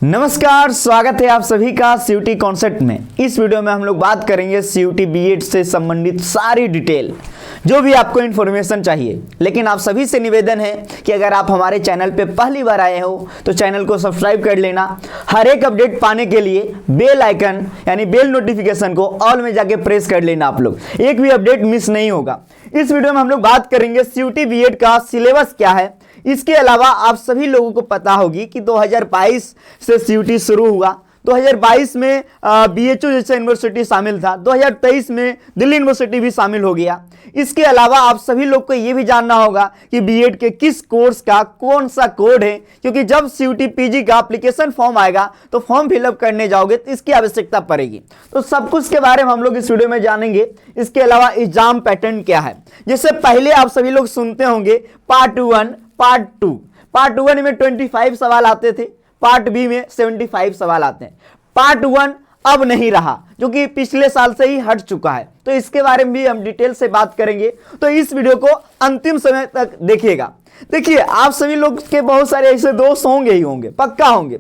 नमस्कार, स्वागत है आप सभी का सीयूटी कॉन्सेप्ट में। इस वीडियो में हम लोग बात करेंगे सीयूटी बीएड से संबंधित सारी डिटेल, जो भी आपको इन्फॉर्मेशन चाहिए। लेकिन आप सभी से निवेदन है कि अगर आप हमारे चैनल पे पहली बार आए हो तो चैनल को सब्सक्राइब कर लेना। हर एक अपडेट पाने के लिए बेल आइकन यानी बेल नोटिफिकेशन को ऑल में जाके प्रेस कर लेना। आप लोग एक भी अपडेट मिस नहीं होगा। इस वीडियो में हम लोग बात करेंगे सीयूटी बीएड का सिलेबस क्या है। इसके अलावा आप सभी लोगों को पता होगी कि 2022 से सीयूटी शुरू हुआ। 2022 में बीएचयू जैसा यूनिवर्सिटी शामिल था। 2023 में दिल्ली यूनिवर्सिटी भी शामिल हो गया। इसके अलावा आप सभी लोग को यह भी जानना होगा कि बीएड के किस कोर्स का कौन सा कोड है, क्योंकि जब सीयूटी पीजी का एप्लीकेशन फॉर्म आएगा तो फॉर्म फिलअप करने जाओगे तो इसकी आवश्यकता पड़ेगी। तो सब कुछ के बारे में हम लोग इस वीडियो में जानेंगे। इसके अलावा एग्जाम पैटर्न क्या है, जैसे पहले आप सभी लोग सुनते होंगे पार्ट 1 पार्ट 2। पार्ट 1 में 25 सवाल आते थे, पार्ट बी में 75 सवाल आते हैं। पार्ट 1 अब नहीं रहा, जो कि पिछले साल से ही हट चुका है। तो इसके बारे में भी हम डिटेल से बात करेंगे, तो इस वीडियो को अंतिम समय तक देखिएगा। देखिए, आप सभी लोग के बहुत सारे ऐसे दोस्त होंगे ही होंगे, पक्का होंगे,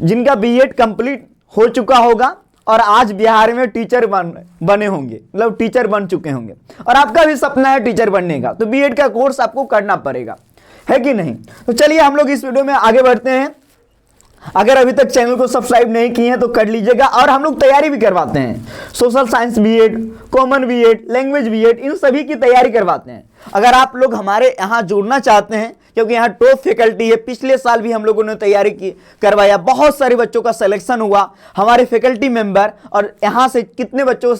जिनका बीएड कंप्लीट हो चुका होगा और आज बिहार में टीचर बने होंगे, मतलब टीचर बन चुके होंगे, और आपका भी सपना है टीचर बनने का। तो बीएड का कोर्स आपको करना पड़ेगा, है कि नहीं। तो चलिए हम लोग इस वीडियो में आगे बढ़ते हैं। अगर अभी तक चैनल को सब्सक्राइब नहीं किए हैं तो कर लीजिएगा। और हम लोग तैयारी भी करवाते हैं, social science BEd, common BEd, language BEd, इन सभी की तैयारी करवाते हैं। अगर आप लोग हमारे यहाँ जुड़ना चाहते हैं, क्योंकि यहाँ टॉप फैकल्टी है। पिछले साल भी हम लोगों ने तैयारी की करवाया, बहुत सारे बच्चों का सिलेक्शन हुआ, हमारे फैकल्टी मेंबर, और यहाँ से कितने बच्चों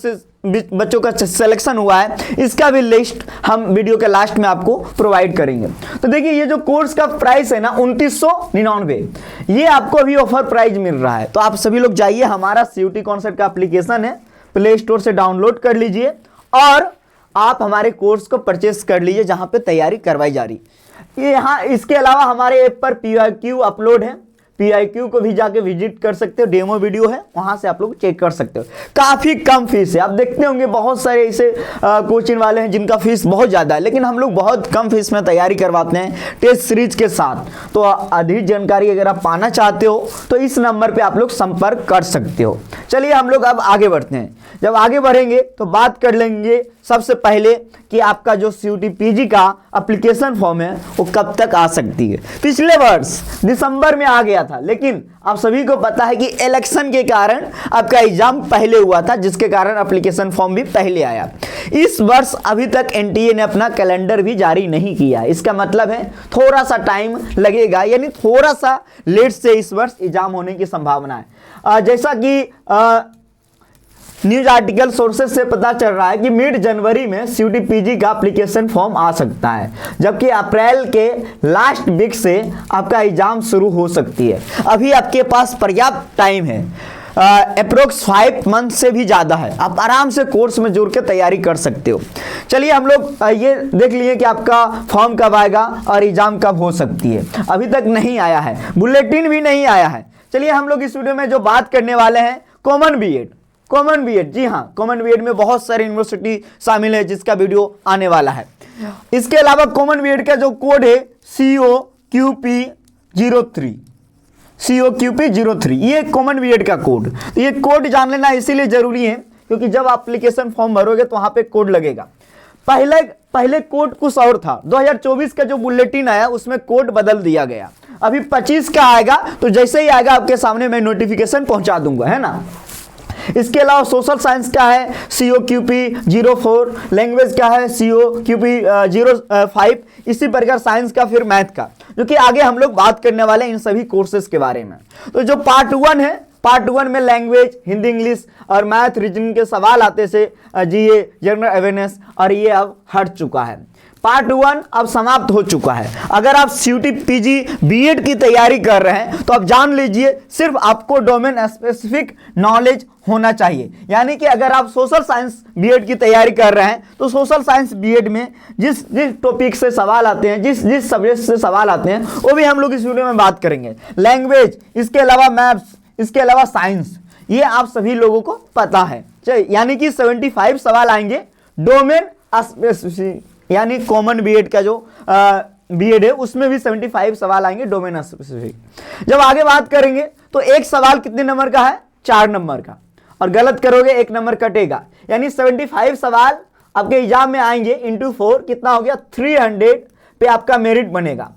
का सिलेक्शन हुआ है, इसका भी लिस्ट हम वीडियो के लास्ट में आपको प्रोवाइड करेंगे। तो देखिए, ये जो कोर्स का प्राइस है ना 2999, ये आपको अभी ऑफर प्राइस मिल रहा है। तो आप सभी लोग जाइए, हमारा सीयूटी कॉन्सेप्ट का एप्लीकेशन है, प्ले स्टोर से डाउनलोड कर लीजिए और आप हमारे कोर्स को परचेस कर लीजिए, जहां पे तैयारी करवाई जा रही। ये यहाँ इसके अलावा हमारे ऐप पर पीआईक्यू अपलोड है, पीआईक्यू को भी जाके विजिट कर सकते हो, डेमो वीडियो है, वहां से आप लोग चेक कर सकते हो। काफी कम फीस है। आप देखते होंगे बहुत सारे ऐसे कोचिंग वाले हैं जिनका फीस बहुत ज्यादा है, लेकिन हम लोग बहुत कम फीस में तैयारी करवाते हैं टेस्ट सीरीज के साथ। तो अधिक जानकारी अगर आप पाना चाहते हो तो इस नंबर पे आप लोग संपर्क कर सकते हो। चलिए हम लोग अब आगे बढ़ते हैं। जब आगे बढ़ेंगे तो बात कर लेंगे सबसे पहले कि आपका जो सीयूटी पीजी का एप्लीकेशन फॉर्म है वो कब तक आ सकती है। पिछले वर्ष दिसंबर में आ गया था, लेकिन आप सभी को पता है कि इलेक्शन के कारण आपका एग्जाम पहले हुआ था, जिसके कारण एप्लीकेशन फॉर्म भी पहले आया। इस वर्ष अभी तक एनटीए ने अपना कैलेंडर भी जारी नहीं किया। इसका मतलब है थोड़ा सा टाइम लगेगा, यानी थोड़ा सा लेट से इस वर्ष एग्जाम होने की संभावना है। जैसा कि न्यूज आर्टिकल सोर्सेस से पता चल रहा है कि मिड जनवरी में सीयूटी पीजी का एप्लीकेशन फॉर्म आ सकता है, जबकि अप्रैल के लास्ट वीक से आपका एग्जाम शुरू हो सकती है। अभी आपके पास पर्याप्त टाइम है, अप्रोक्स 5 मंथ से भी ज़्यादा है। आप आराम से कोर्स में जुड़ के तैयारी कर सकते हो। चलिए हम लोग ये देख लिए कि आपका फॉर्म कब आएगा और एग्जाम कब हो सकती है। अभी तक नहीं आया है, बुलेटिन भी नहीं आया है। चलिए हम लोग इस वीडियो में जो बात करने वाले हैं कॉमन बीएड। कॉमन बीएड, जी हाँ, कॉमन बीएड में बहुत सारी यूनिवर्सिटी शामिल है, जिसका वीडियो आने वाला है। इसके अलावा कॉमन बीएड का जो कोड है COQP03, COQP03, ये कॉमन बीएड का कोड। तो ये कोड जान लेना इसीलिए जरूरी है क्योंकि जब एप्लीकेशन फॉर्म भरोगे तो वहां पे कोड लगेगा। पहले कोड कुछ और था। 2024 का जो बुलेटिन आया उसमें कोड बदल दिया गया। अभी 25 का आएगा, तो जैसे ही आएगा आपके सामने मैं नोटिफिकेशन पहुंचा दूंगा, है ना। इसके अलावा सोशल साइंस का है COQP04, लैंग्वेज का है COQP05, इसी प्रकार साइंस का, फिर मैथ का, जो कि आगे हम लोग बात करने वाले हैं इन सभी कोर्सेज के बारे में। तो जो पार्ट 1 है, पार्ट 1 में लैंग्वेज, हिंदी, इंग्लिश और मैथ, रीजनिंग के सवाल आते से जीए, जनरल अवेयरनेस, और ये अब हट चुका है। पार्ट 1 अब समाप्त हो चुका है। अगर आप सीयूटी पीजी बीएड की तैयारी कर रहे हैं तो आप जान लीजिए सिर्फ आपको डोमेन स्पेसिफिक नॉलेज होना चाहिए। यानी कि अगर आप सोशल साइंस बीएड की तैयारी कर रहे हैं तो सोशल साइंस बीएड में जिस टॉपिक से सवाल आते हैं, जिस सब्जेक्ट से सवाल आते हैं, वो भी हम लोग इस वीडियो में बात करेंगे। लैंग्वेज, इसके अलावा मैथ्स, इसके अलावा साइंस, ये आप सभी लोगों को पता है। यानी कि 75 सवाल आएंगे डोमेन स्पेसिफिक, यानी कॉमन बीएड का जो बीएड है उसमें भी 75 सवाल आएंगे डोमेन स्पेसिफिक। जब आगे बात करेंगे तो एक सवाल कितने नंबर का है, 4 नंबर का, और गलत करोगे 1 नंबर कटेगा, यानी 75 सवाल आपके एग्जाम में आएंगे इंटू 4 कितना हो गया, 300 पे आपका मेरिट बनेगा,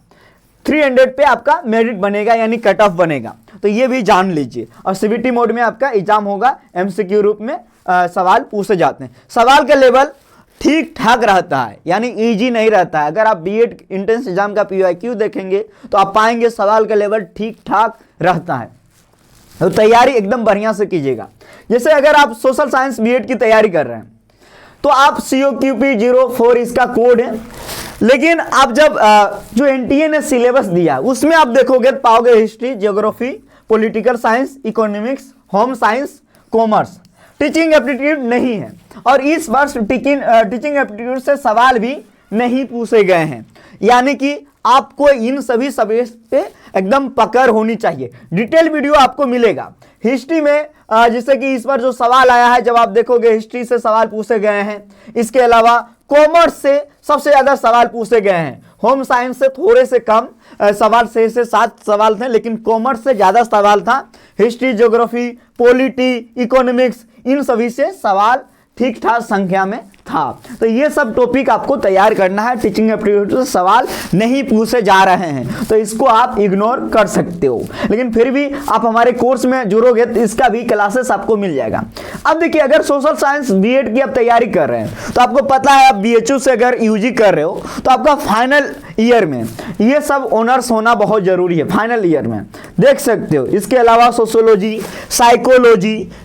300 पे आपका मेरिट बनेगा, यानी कट ऑफ बनेगा। तो ये भी जान लीजिए। और सीबीटी मोड में आपका एग्जाम होगा, एमसीक्यू रूप में सवाल पूछे जाते हैं। सवाल का लेवल ठीक ठाक रहता है, यानी इजी नहीं रहता है। अगर आप बीएड एंट्रेंस एग्जाम का पीवाईक्यू देखेंगे तो आप पाएंगे सवाल का लेवल ठीक ठाक रहता है। तो तैयारी एकदम बढ़िया से कीजिएगा। जैसे अगर आप सोशल साइंस बीएड की तैयारी कर रहे हैं तो आप COQP04 इसका कोड है, लेकिन आप जब जो एनटीए ने सिलेबस दिया उसमें आप देखोगे तो पाओगे history, geography, political science, economics, home science, commerce. Teaching aptitude नहीं है, और इस वर्ष टीचिंग एप्टीट्यूड से सवाल भी नहीं पूछे गए हैं, यानी कि आपको इन सभी सब्जेक्ट पे एकदम पकड़ होनी चाहिए। डिटेल वीडियो आपको मिलेगा। हिस्ट्री में जैसे कि इस बार जो सवाल आया है, जब आप देखोगे हिस्ट्री से सवाल पूछे गए हैं। इसके अलावा कॉमर्स से सबसे ज्यादा सवाल पूछे गए हैं। होम साइंस से थोड़े से कम सवाल, 6 से 7 सवाल थे, लेकिन कॉमर्स से ज्यादा सवाल था। हिस्ट्री, ज्योग्राफी, पॉलिटी, इकोनॉमिक्स, इन सभी से सवाल ठीक ठाक संख्या में था। तो ये सब टॉपिक आपको तैयार करना है। टीचिंग एप्टीट्यूड से सवाल नहीं पूछे जा रहे हैं, तो इसको आप इग्नोर कर सकते हो, लेकिन फिर भी आप हमारे कोर्स में जुड़ोगे तो इसका भी क्लासेस आपको मिल जाएगा। अब देखिए, अगर सोशल साइंस बीएड की आप तैयारी कर रहे हैं तो आपको पता है, आप बीएचयू से अगर यूजी कर रहे हो तो आपका फाइनल ईयर में ये सब ऑनर्स होना बहुत जरूरी है। फाइनल ईयर में देख सकते हो। इसके अलावा सोशियोलॉजी,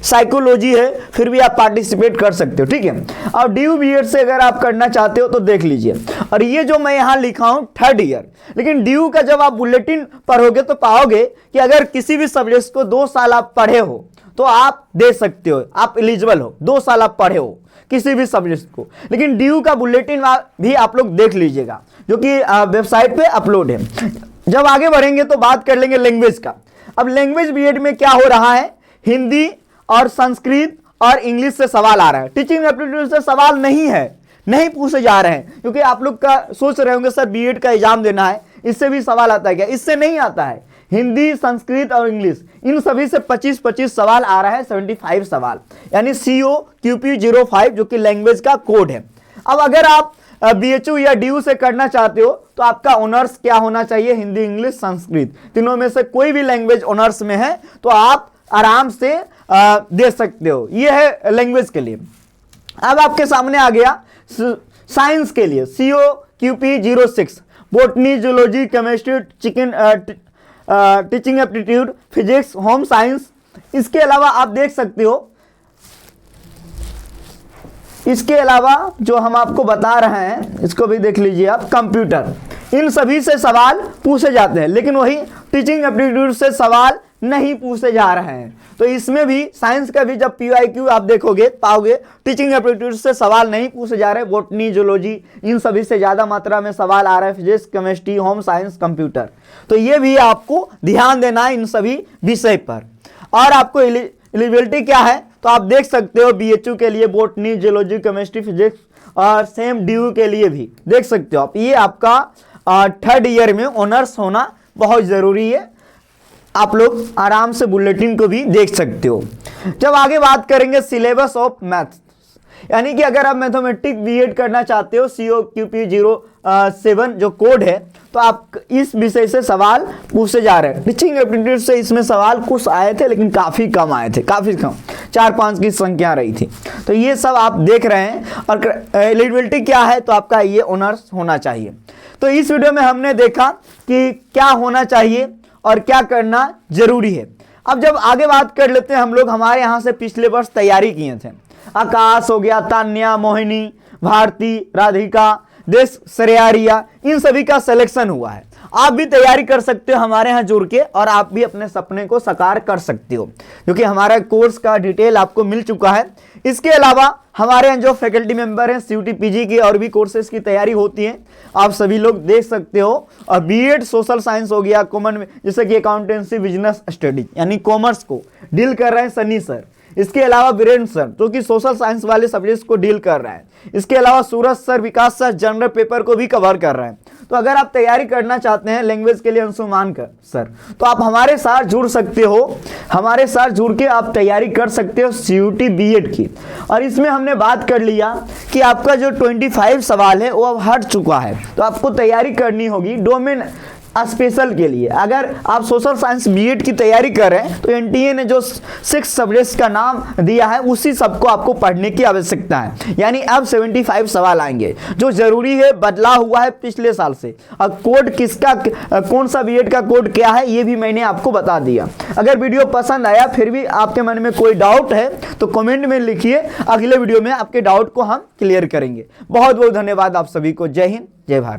साइकोलॉजी है, फिर भी आप पार्टिसिपेट कर सकते हो, ठीक है। और ड्यू बीएड से अगर आप करना चाहते हो तो देख लीजिए। और ये जो मैं यहाँ लिखा हूँ 3rd ईयर, लेकिन ड्यू का जब आप बुलेटिन पढ़ोगे तो पाओगे कि अगर किसी भी सब्जेक्ट को 2 साल आप पढ़े हो तो आप दे सकते हो, आप एलिजिबल हो। 2 साल आप पढ़े हो किसी भी सब्जेक्ट को, लेकिन ड्यू का बुलेटिन भी आप लोग देख लीजिएगा, जो कि वेबसाइट पे अपलोड है। जब आगे बढ़ेंगे तो बात कर लेंगे लैंग्वेज का। अब लैंग्वेज बीएड में क्या हो रहा है, हिंदी और संस्कृत और इंग्लिश से सवाल आ रहा है। टीचिंग एप्टीट्यूड से सवाल नहीं है, नहीं पूछे जा रहे हैं, क्योंकि आप लोग का सोच रहे होंगे सर बीएड का एग्जाम देना है, इससे भी सवाल आता है क्या? इससे नहीं आता है। हिंदी, संस्कृत और इंग्लिश, इन सभी से 25-25 सवाल आ रहा है, 75 सवाल, यानी COQP05 जो कि लैंग्वेज का कोड है। अब अगर आप बीएचयू या डीयू से करना चाहते हो तो आपका ऑनर्स क्या होना चाहिए, हिंदी, इंग्लिश, संस्कृत, तीनों में से कोई भी लैंग्वेज ऑनर्स में है तो आप आराम से दे सकते हो। ये है लैंग्वेज के लिए। अब आपके सामने आ गया साइंस के लिए COQP06, botany, zoology, chemistry, teaching aptitude, physics, home science. इसके अलावा आप देख सकते हो, इसके अलावा जो हम आपको बता रहे हैं इसको भी देख लीजिए आप, कंप्यूटर। इन सभी से सवाल पूछे जाते हैं, लेकिन वही टीचिंग एप्टीट्यूड से सवाल नहीं पूछे जा रहे हैं। तो इसमें भी साइंस का भी जब PYQ आप देखोगे पाओगे टीचिंग एप्टीट्यूड से सवाल नहीं पूछे जा रहे। बोटनी, जूलॉजी, इन सभी से ज्यादा मात्रा में सवाल आ रहा है, physics, chemistry, home science, computer. तो ये भी आपको ध्यान देना है इन सभी विषय पर। और आपको एलिजिबिलिटी क्या है तो आप देख सकते हो, बीएचयू के लिए बोटनी, जूलॉजी, केमिस्ट्री, फिजिक्स, और सेम डीयू के लिए भी देख सकते हो आप। ये आपका 3rd ईयर में ऑनर्स होना बहुत जरूरी है। आप लोग आराम से बुलेटिन को भी देख सकते हो। जब आगे बात करेंगे सिलेबस ऑफ मैथ्स, यानी कि अगर आप मैथमेटिक्स बीएड करना चाहते हो, COQP07 जो कोड है, तो आप इस विषय से सवाल पूछे जा रहे हैं। टीचिंग एप्टीट्यूड से इसमें सवाल कुछ आए थे, लेकिन काफ़ी कम आए थे, काफ़ी कम, 4-5 की संख्या रही थी। तो ये सब आप देख रहे हैं। और एलिजिबिलिटी क्या है तो आपका ये ऑनर्स होना चाहिए। तो इस वीडियो में हमने देखा कि क्या होना चाहिए और क्या करना जरूरी है। अब जब आगे बात कर लेते हैं हम लोग, हमारे यहाँ से पिछले वर्ष तैयारी किए थे, आकाश हो गया, तान्या, मोहिनी, भारती, राधिका, देश, श्रेया, इन सभी का सिलेक्शन हुआ है। आप भी तैयारी कर सकते हो हमारे यहाँ जुड़ के, और आप भी अपने सपने को साकार कर सकते हो, क्योंकि हमारा कोर्स का डिटेल आपको मिल चुका है। इसके अलावा हमारे यहाँ जो फैकल्टी मेंबर हैं, CUT PG की और भी कोर्सेज की तैयारी होती है, आप सभी लोग देख सकते हो। और बीएड सोशल साइंस हो गया, कॉमन में जैसे कि अकाउंटेंसी, बिजनेस स्टडी, यानी कॉमर्स को डील कर रहे हैं सनी सर। इसके अलावा वीरेंद्र सर जो कि सोशल साइंस वाले सब्जेक्ट्स को डील कर रहा है। इसके अलावा सूरज सर विकास सर जनरल पेपर को भी कवर कर रहे हैं। तो अगर आप तैयारी करना चाहते हैं लैंग्वेज के लिए अंशुमान कर सर, तो आप हमारे साथ जुड़ सकते हो। हमारे साथ जुड़ के आप तैयारी कर सकते हो CUT बीएड की। और इसमें हमने बात कर लिया कि आपका जो 25 सवाल है वो अब हट चुका है, तो आपको तैयारी करनी होगी डोमेन स्पेशल के लिए। अगर आप सोशल साइंस बीएड की तैयारी कर रहे हैं तो NTA ने जो 6 सब्जेक्ट्स का नाम दिया है उसी सबको आपको पढ़ने की आवश्यकता है। यानी अब 75 सवाल आएंगे जो जरूरी है, बदलाव हुआ है पिछले साल से। और कोड किसका, कौन सा बीएड का कोड क्या है ये भी मैंने आपको बता दिया। अगर वीडियो पसंद आया फिर भी आपके मन में कोई डाउट है तो कमेंट में लिखिए, अगले वीडियो में आपके डाउट को हम क्लियर करेंगे। बहुत बहुत धन्यवाद आप सभी को। जय हिंद, जय भारत।